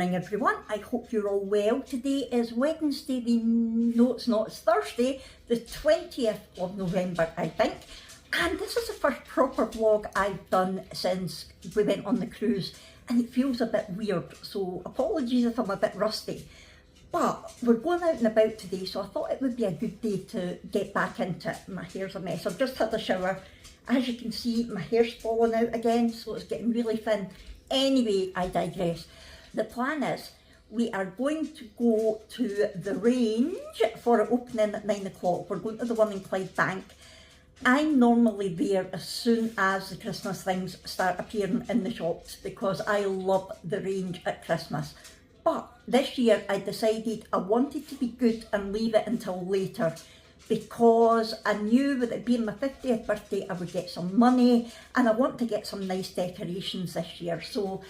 morning everyone, I hope you're all well. Today is Wednesday, it's Thursday, the 20th of November I think, and this is the first proper vlog I've done since we went on the cruise, and it feels a bit weird, so apologies if I'm a bit rusty. But we're going out and about today, so I thought it would be a good day to get back into it. My hair's a mess. I've just had a shower. As you can see, my hair's falling out again, so it's getting really thin. Anyway, I digress. The plan is we are going to go to the range for an opening at 9 o'clock. We're going to the one in Clydebank. I'm normally there as soon as the Christmas things start appearing in the shops because I love the range at Christmas. But this year I decided I wanted to be good and leave it until later because I knew with it being my 50th birthday I would get some money and I want to get some nice decorations this year. So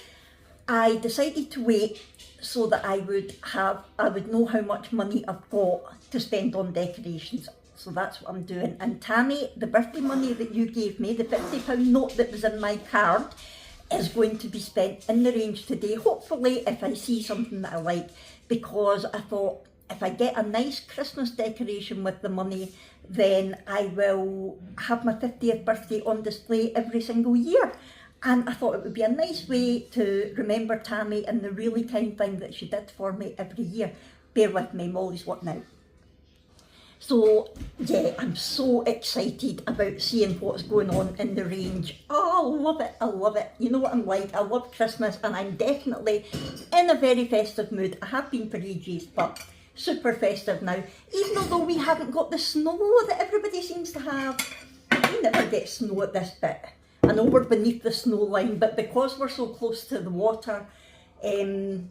I decided to wait so that I would know how much money I've got to spend on decorations. So that's what I'm doing. And Tammy, the birthday money that you gave me, the £50 note that was in my card, is going to be spent in the range today, hopefully if I see something that I like, because I thought if I get a nice Christmas decoration with the money, then I will have my 50th birthday on display every single year. And I thought it would be a nice way to remember Tammy and the really kind thing that she did for me every year. Bear with me, Molly's what now? So yeah, I'm so excited about seeing what's going on in the range. Oh, I love it, I love it. You know what I'm like, I love Christmas and I'm definitely in a very festive mood. I have been for ages, but super festive now. Even though we haven't got the snow that everybody seems to have. We never get snow at this bit. I know we're beneath the snow line, but because we're so close to the water, we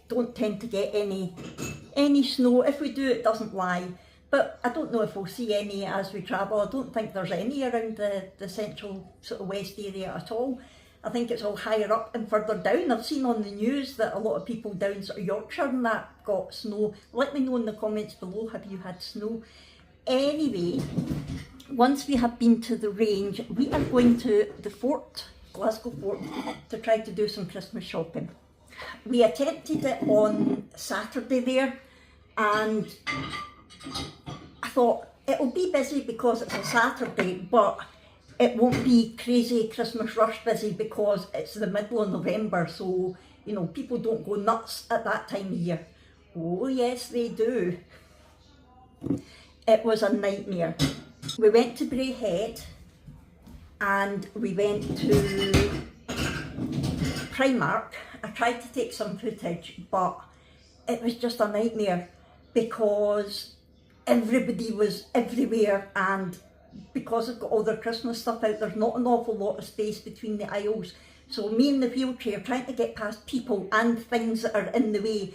don't tend to get any snow. If we do, it doesn't lie, but I don't know if we'll see any as we travel. I don't think there's any around the central sort of west area at all. I think it's all higher up and further down. I've seen on the news that a lot of people down sort of Yorkshire and that got snow. Let me know in the comments below, have you had snow? Anyway, once we have been to the range, we are going to the fort, Glasgow Fort, to try to do some Christmas shopping. We attempted it on Saturday there, and I thought it'll be busy because it's a Saturday, but it won't be crazy Christmas rush busy because it's the middle of November, so you know, people don't go nuts at that time of year. Oh yes, they do. It was a nightmare. We went to Braehead and we went to Primark. I tried to take some footage, but it was just a nightmare because everybody was everywhere, and because I've got all their Christmas stuff out, there's not an awful lot of space between the aisles. So me in the wheelchair trying to get past people and things that are in the way,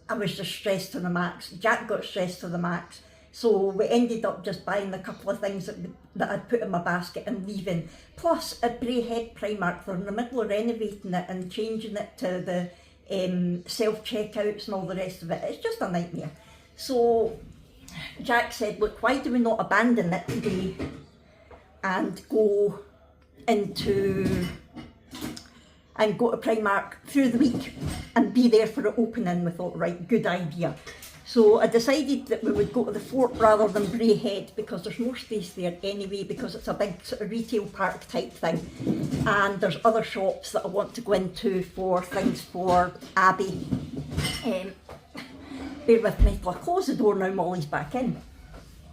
I was just stressed to the max. Jack got stressed to the max. So we ended up just buying a couple of things that I'd put in my basket and leaving. Plus at Braehead Primark, they're in the middle of renovating it and changing it to the self-checkouts and all the rest of it. It's just a nightmare. So Jack said, look, why do we not abandon it today and go to Primark through the week and be there for the opening? We thought, right, good idea. So I decided that we would go to the fort rather than Braehead because there's more space there anyway, because it's a big sort of retail park type thing, and there's other shops that I want to go into for things for Abby. Bear with me till I close the door now, Molly's back in.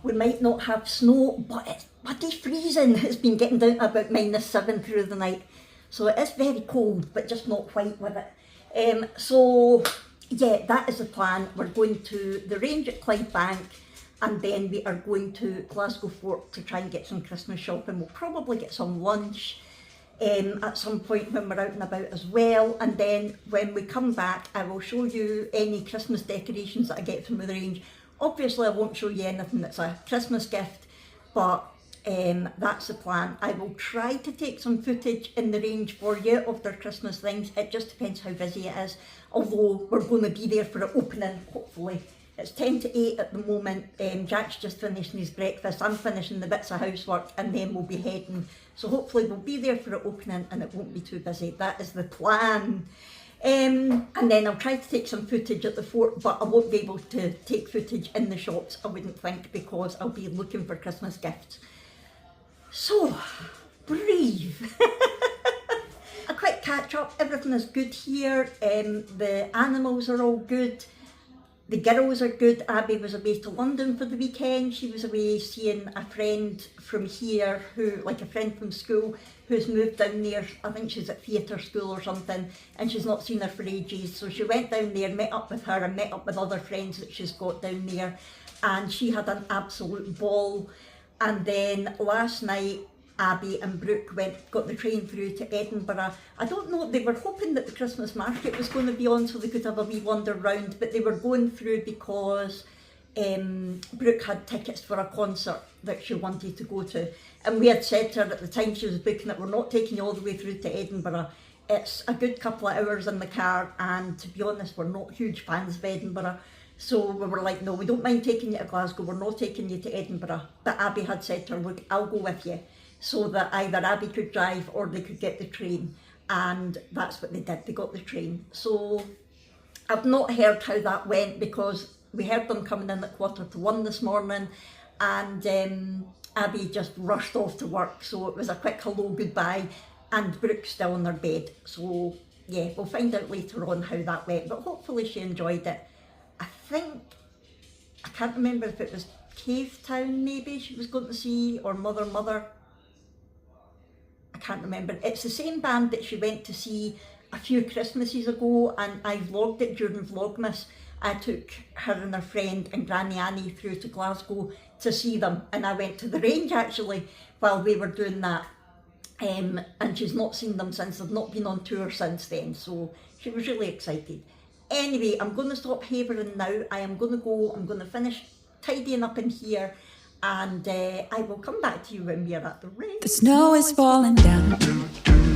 We might not have snow, but it's bloody freezing. It's been getting down to about -7 through the night, so it is very cold, but just not quite with it. So yeah, that is the plan. We're going to the range at Clydebank and then we are going to Glasgow Fort to try and get some Christmas shopping. We'll probably get some lunch at some point when we're out and about as well, and then when we come back I will show you any Christmas decorations that I get from the range. Obviously I won't show you anything that's a Christmas gift, but that's the plan. I will try to take some footage in the range for you of their Christmas things. It just depends how busy it is, although we're going to be there for the opening, hopefully. It's 10 to 8 at the moment. Jack's just finishing his breakfast, I'm finishing the bits of housework, and then we'll be heading. So hopefully we'll be there for the opening and it won't be too busy. That is the plan. And then I'll try to take some footage at the fort, but I won't be able to take footage in the shops, I wouldn't think, because I'll be looking for Christmas gifts. So, breathe. A quick catch up, everything is good here, the animals are all good, the girls are good. Abby was away to London for the weekend. She was away seeing a friend from here, like a friend from school, who's moved down there. I think she's at theatre school or something, and she's not seen her for ages. So she went down there, met up with her and met up with other friends that she's got down there, and she had an absolute ball. And then last night, Abby and Brooke got the train through to Edinburgh. I don't know, they were hoping that the Christmas market was going to be on so they could have a wee wander round, but they were going through because Brooke had tickets for a concert that she wanted to go to. And we had said to her at the time she was booking it, we're not taking you all the way through to Edinburgh. It's a good couple of hours in the car, and to be honest, we're not huge fans of Edinburgh. So we were like, no, we don't mind taking you to Glasgow, we're not taking you to Edinburgh. But Abby had said to her, look, I'll go with you, so that either Abby could drive or they could get the train. And that's what they did, they got the train. So I've not heard how that went, because we heard them coming in at 1:45 this morning, and Abby just rushed off to work, so it was a quick hello, goodbye, and Brooke's still in her bed. So yeah, we'll find out later on how that went, but hopefully she enjoyed it. I can't remember if it was Cave Town maybe she was going to see, or Mother. I can't remember. It's the same band that she went to see a few Christmases ago, and I vlogged it during Vlogmas. I took her and her friend and Granny Annie through to Glasgow to see them, and I went to the range actually while we were doing that, and she's not seen them since. They've not been on tour since then, so she was really excited. Anyway, I'm going to stop havering now. I'm going to finish tidying up in here, and I will come back to you when we are at the range. The snow is falling down.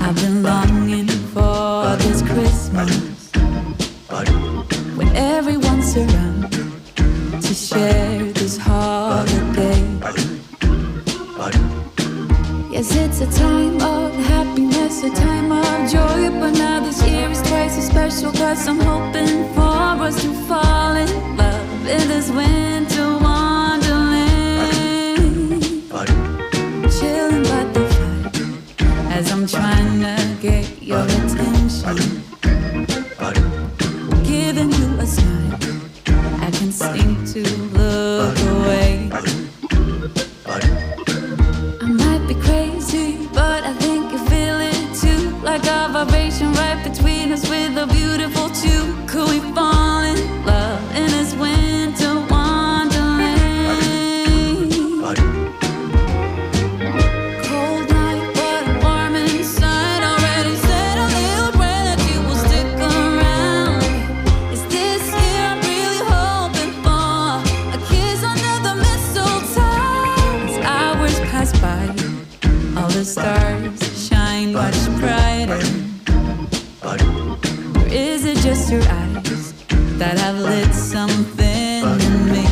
I've been longing for this Christmas, when everyone's around to share this holiday. Yes, it's a time of happiness, a time of joy, but now this year is twice as special, 'cause I'm hoping for us to fall in love in this winter wonderland. Chilling by the fire as I'm trying to get your attention, giving you a smile, I can seem to look away. I might be crazy, but I think you feel it too, like a vibration right between us with a beautiful two. Could we fall in love in this winter wonderland? Cold night, but I'm warm inside. Already said a little prayer that you will stick around. Is this year I'm really hoping for a kiss under the mistletoe? As hours pass by, all the stars shine much brighter. Or is it just your eyes that have lit something in me?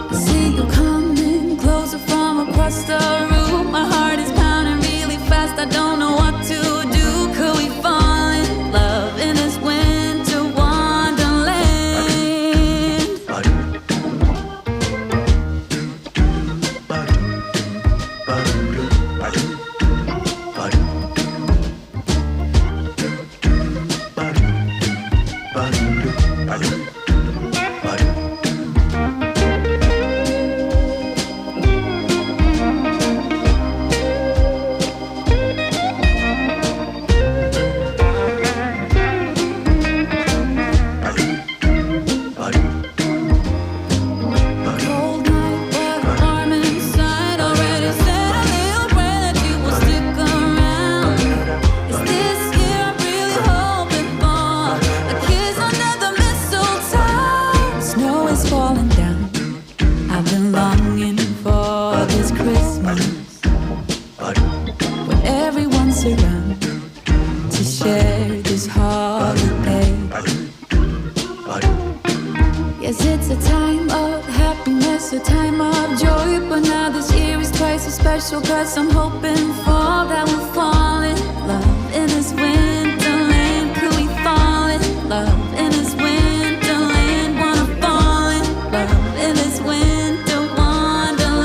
I see you coming closer from across the room. My heart is pounding really fast, I don't know what to do. Could we fall in love in this winter wonderland? Cold night, but I'm warm inside. Already said a little prayer that you will stick around. Is this year I'm really hoping for a kiss under the mistletoe? Snow is falling down. I've been longing for this Christmas, when everyone's around to share this holiday. Yes, it's a time of happiness, happiness, a time of joy. But now this year is twice as special, 'cause I'm hoping for that we'll fall in love in this winterland. Could we fall in love in this winterland? Wanna fall in love in this winter wonderland.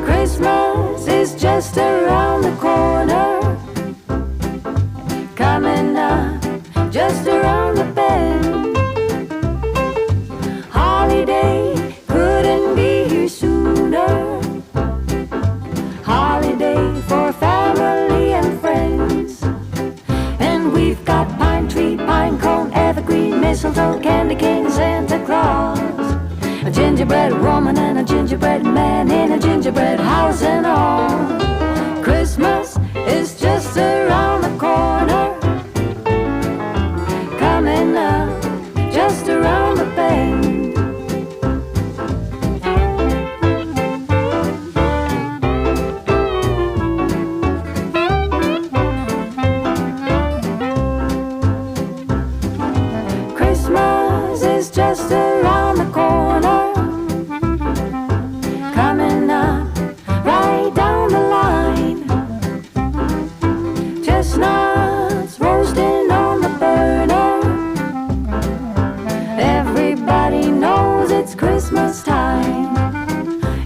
Christmas is just around the corner, coming up just around the bend. Holiday couldn't be here sooner. Holiday for family and friends. And we've got pine tree, pine cone, evergreen, mistletoe, candy cane, Santa Claus, a gingerbread woman and a gingerbread man in a gingerbread house and all. Christmas is just around the corner, coming up just around the bend. Christmas is just around the corner, coming up right down the line. Chestnuts roasting on the burner. Everybody knows it's Christmas time.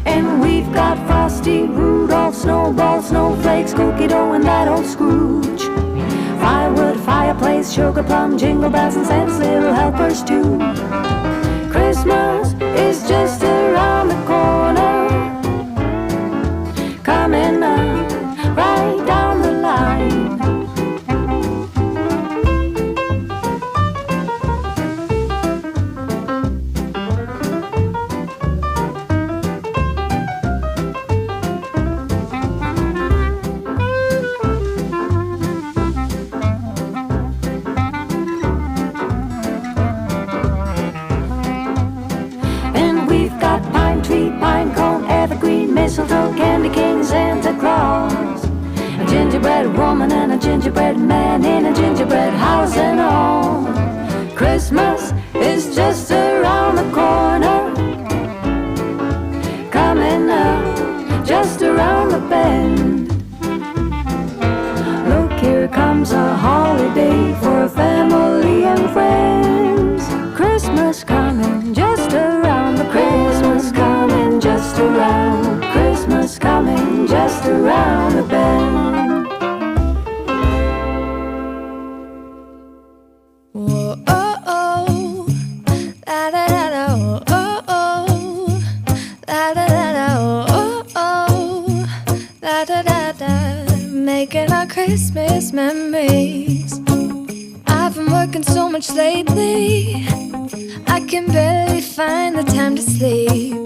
And we've got Frosty, Rudolph, Snowball, Snowflakes, cookie dough, and that old Scrooge. Firewood, fireplace, sugar plum, jingle bells, and Santa's little helpers too. Christmas is just around the corner, coming up right down the line. And we've got pine tree, pine cone, evergreen, mistletoe, candy cane, Santa Claus, a gingerbread woman and a gingerbread man in a gingerbread house and all. Christmas is just around the corner, coming up just around the bend. Look, here comes a holiday for family and friends. Christmas coming just around the Christmas coming just around. Christmas coming just around the bend. Whoa, oh, oh, la da da da, oh, oh, la da da da, oh, oh, la da da da, making our Christmas memories. I've been working so much lately, I can barely find the time to sleep.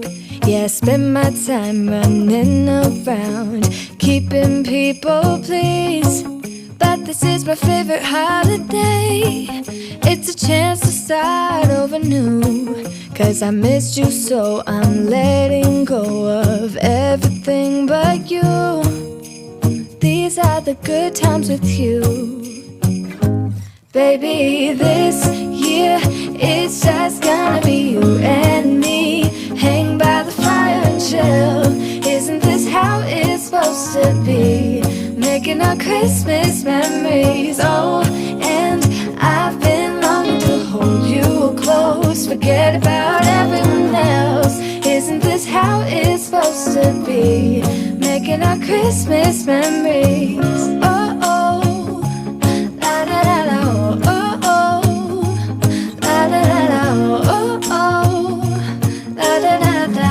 Yeah, I spend my time running around, keeping people pleased. But this is my favorite holiday. It's a chance to start over new. 'Cause I missed you so I'm letting go of everything but you. These are the good times with you. Baby, this year it's just gonna be you and me. Hang by the fire and chill. Isn't this how it's supposed to be? Making our Christmas memories. Oh, and I've been longing to hold you close. Forget about everyone else. Isn't this how it's supposed to be? Making our Christmas memories. Oh, oh, la da da da, oh, oh, la da da da, oh, oh, la da da da,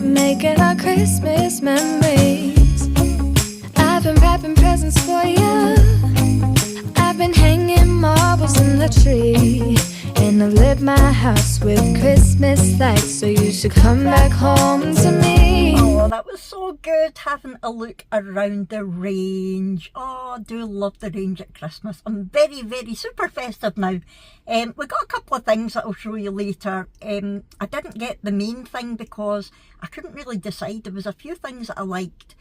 making our Christmas memories. I've been wrapping presents for you. I've been hanging marbles in the tree. And I've lit my house with Christmas lights. So you should come back home to me. Oh, that was so good having a look around the range. Oh, I do love the range at Christmas. I'm very, very super festive now. We got a couple of things that I'll show you later. I didn't get the main thing because I couldn't really decide. There was a few things that I liked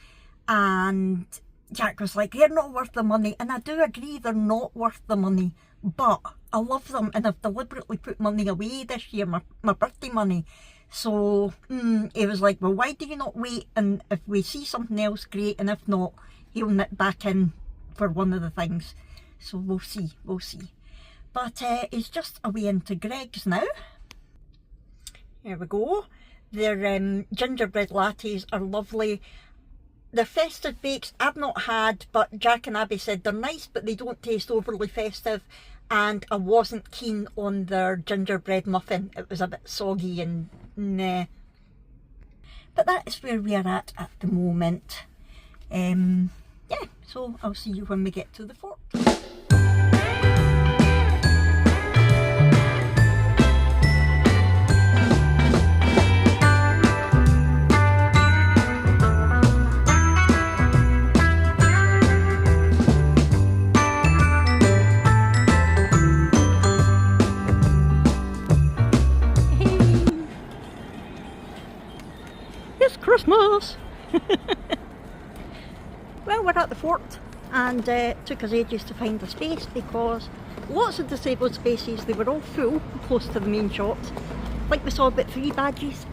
and Jack was like, they're not worth the money. And I do agree they're not worth the money, but I love them and I've deliberately put money away this year, my birthday money. So he was like, well, why do you not wait, and if we see something else, great, and if not, he'll nip back in for one of the things. So we'll see. But he's just away into Greg's now. Here we go. Their gingerbread lattes are lovely. The festive bakes I've not had, but Jack and Abby said they're nice, but they don't taste overly festive. And I wasn't keen on their gingerbread muffin. It was a bit soggy and nah. But that is where we are at the moment. Yeah, so I'll see you when we get to the fort. Christmas! Well, we're at the fort and it took us ages to find a space because lots of disabled spaces, they were all full close to the main shops. I think we saw about 3 badges,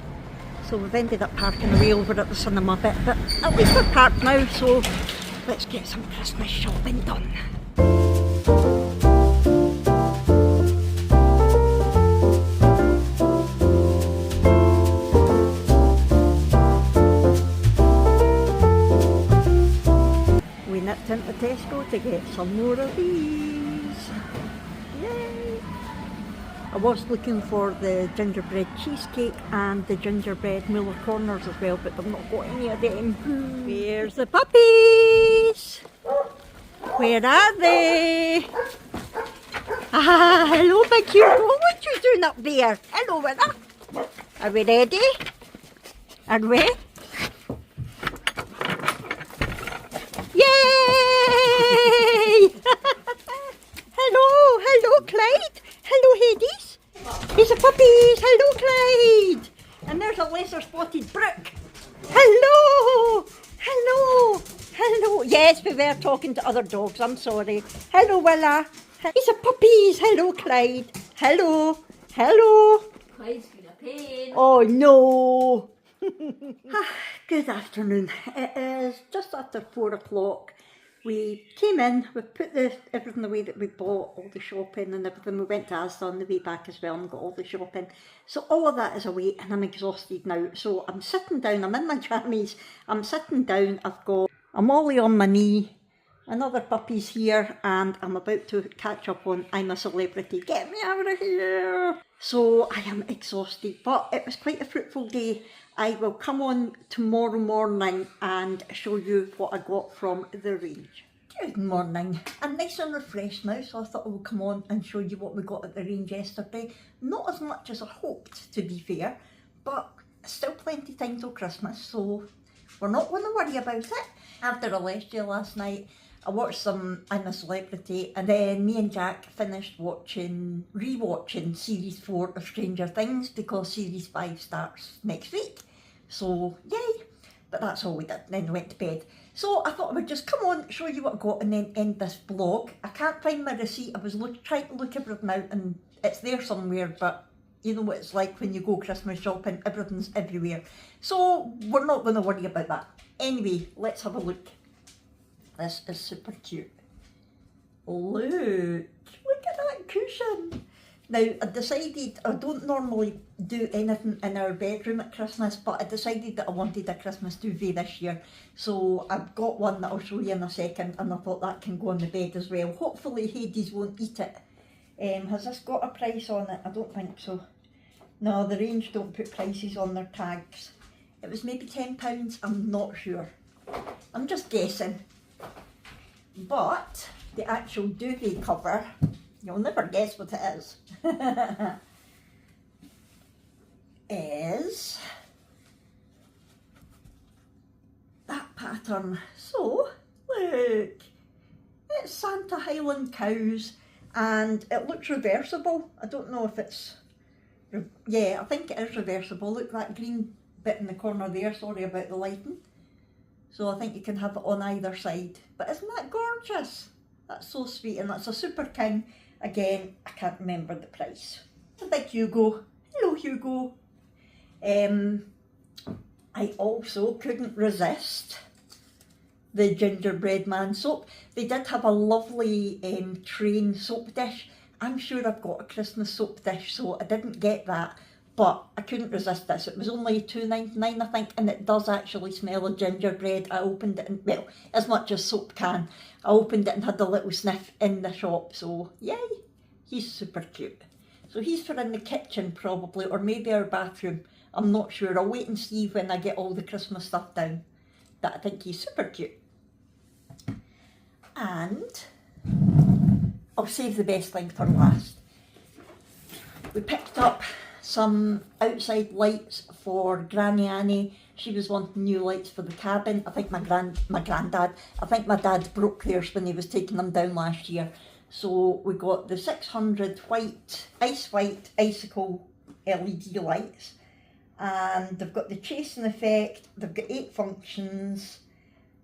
so we've ended up parking away over at the cinema bit, but at least we're parked now, so let's get some Christmas shopping done. Into Tesco to get some more of these. Yay! I was looking for the gingerbread cheesecake and the gingerbread Miller Corners as well, but I've not got any of them. Where's the puppies? Where are they? Ah, hello big hero, what are you doing up there? Hello winner. Are we ready? Are we? Hello Clyde, hello Hades, here's the puppies, hello Clyde, and there's a lesser spotted Brook. Hello, yes we were talking to other dogs, I'm sorry. Hello Willa, here's the puppies, hello Clyde, hello. Clyde's been a pain. Oh no. Good afternoon, it is just after 4 o'clock. We came in, we put everything away that we bought, all the shopping and everything. We went to Asda on the way back as well and got all the shopping. So all of that is away and I'm exhausted now. So I'm sitting down, I'm in my jammies, I'm sitting down, I've got a Molly on my knee, another puppy's here, and I'm about to catch up on I'm a Celebrity. Get me out of here! So I am exhausted, but it was quite a fruitful day. I will come on tomorrow morning and show you what I got from the range. Good morning. I'm nice and refreshed now, so I thought I would come on and show you what we got at the range yesterday. Not as much as I hoped, to be fair, but still plenty time till Christmas, so we're not going to worry about it. After I left you last night, I watched some I'm a Celebrity, and then me and Jack finished rewatching series 4 of Stranger Things because series 5 starts next week. So yay! But that's all we did. Then we went to bed. So I thought I would just come on, show you what I got, and then end this vlog. I can't find my receipt. I was trying to look everything out, and it's there somewhere, but you know what it's like when you go Christmas shopping, everything's everywhere. So we're not going to worry about that. Anyway, let's have a look. This is super cute. Look at that cushion. Now I decided, I don't normally do anything in our bedroom at Christmas, but I decided that I wanted a Christmas duvet this year. So I've got one that I'll show you in a second, and I thought that can go on the bed as well. Hopefully Hades won't eat it. Has this got a price on it? I don't think so. No, the range don't put prices on their tags. It was maybe £10, I'm not sure. I'm just guessing. But the actual duvet cover, you'll never guess what it is, is pattern. So, look, it's Santa Highland cows, and it looks reversible. I don't know if it's, yeah, I think it is reversible. Look, that green bit in the corner there, sorry about the lighting. So I think you can have it on either side. But isn't that gorgeous? That's so sweet, and that's a Super King. Again, I can't remember the price. It's a big Hugo. Hello, Hugo. I also couldn't resist the gingerbread man soap. They did have a lovely train soap dish. I'm sure I've got a Christmas soap dish, so I didn't get that, but I couldn't resist this. It was only $2.99, I think, and it does actually smell of gingerbread. I opened it, and, well, as much as soap can. I opened it and had a little sniff in the shop, so yay, he's super cute. So he's for in the kitchen probably, or maybe our bathroom. I'm not sure. I'll wait and see when I get all the Christmas stuff down. But I think he's super cute. And I'll save the best thing for last. We picked up some outside lights for Granny Annie. She was wanting new lights for the cabin. I think my granddad, I think my dad broke theirs when he was taking them down last year. So we got the 600 white, ice white icicle LED lights. And they've got the chasing effect, they've got 8 functions.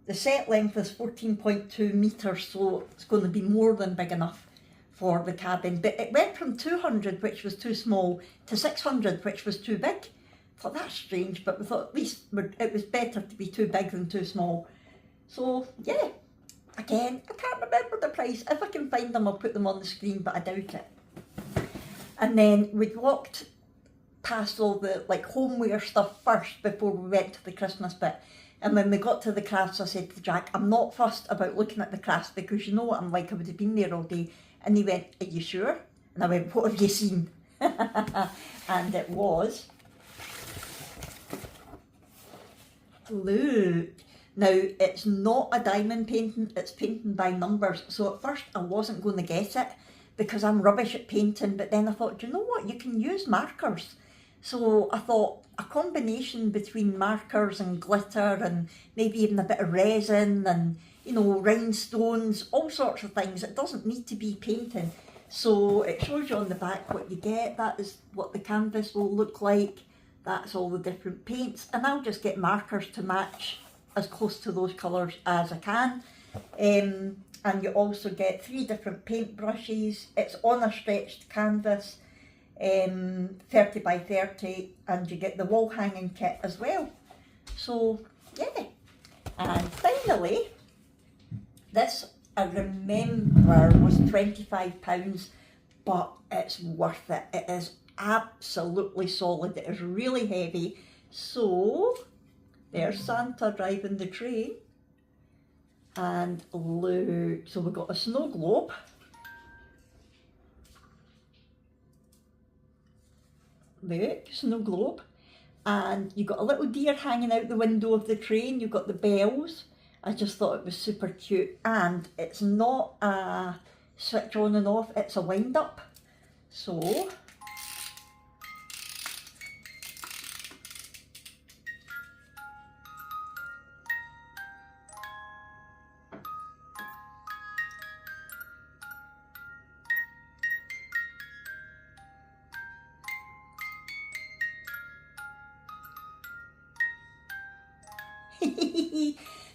The set length is 14.2 metres, so it's going to be more than big enough for the cabin. But it went from 200, which was too small, to 600, which was too big. I thought that's strange, but we thought at least it was better to be too big than too small. So yeah, again, I can't remember the price. If I can find them, I'll put them on the screen, but I doubt it. And then we walked past all the homeware stuff first before we went to the Christmas bit. And when we got to the crafts, I said to Jack, I'm not fussed about looking at the crafts because you know what I'm like, I would have been there all day. And he went, are you sure? And I went, what have you seen? And it was, look. Now, it's not a diamond painting, it's painting by numbers. So at first I wasn't going to get it because I'm rubbish at painting, but then I thought, do you know what, you can use markers. So I thought a combination between markers and glitter and maybe even a bit of resin and, you know, rhinestones, all sorts of things. It doesn't need to be painting. So it shows you on the back what you get. That is what the canvas will look like. That's all the different paints. And I'll just get markers to match as close to those colours as I can. And you also get 3 different paint brushes. It's on a stretched canvas. 30 by 30, and you get the wall hanging kit as well. So yeah, and finally this, I remember, was £25, but it's worth it. It is absolutely solid. It is really heavy. So there's Santa driving the train, and look, so we've got a snow globe. Look, snow globe, and you've got a little deer hanging out the window of the train. You've got the bells. I just thought it was super cute, and it's not a switch on and off, it's a wind up. So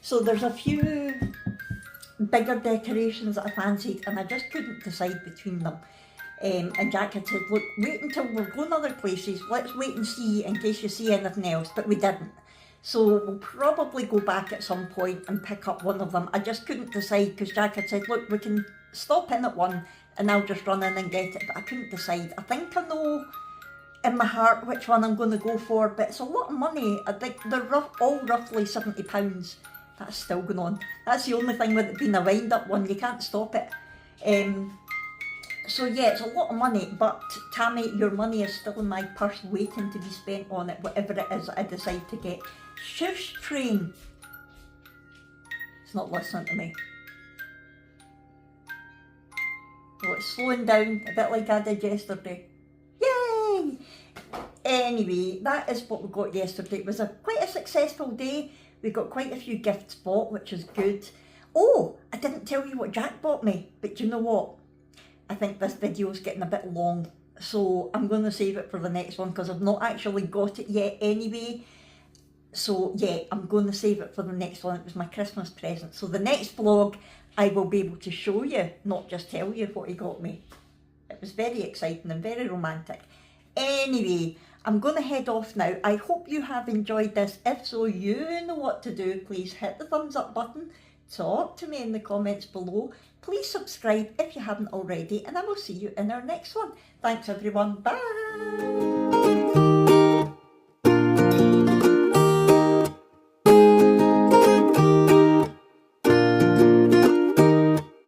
so there's a few bigger decorations that I fancied, and I just couldn't decide between them. And Jack had said, look, wait until we're going other places, let's wait and see in case you see anything else, but we didn't. So we'll probably go back at some point and pick up one of them. I just couldn't decide because Jack had said, look, we can stop in at one and I'll just run in and get it, but I couldn't decide. I think I know in my heart which one I'm going to go for, but it's a lot of money. I think they're all roughly £70. That's still going on. That's the only thing with it being a wind up one, you can't stop it. So yeah, it's a lot of money, but Tammy, your money is still in my purse waiting to be spent on it, whatever it is I decide to get. Shush train. It's not listening to me. Oh, it's slowing down, a bit like I did yesterday. Yay! Anyway, that is what we got yesterday. It was quite a successful day. We got quite a few gifts bought, which is good. Oh, I didn't tell you what Jack bought me, but you know what? I think this video is getting a bit long, so I'm going to save it for the next one because I've not actually got it yet anyway. So yeah, I'm going to save it for the next one. It was my Christmas present. So the next vlog, I will be able to show you, not just tell you what he got me. It was very exciting and very romantic. Anyway, I'm going to head off now. I hope you have enjoyed this. If so, you know what to do. Please hit the thumbs up button. Talk to me in the comments below. Please subscribe if you haven't already, and I will see you in our next one. Thanks everyone. Bye.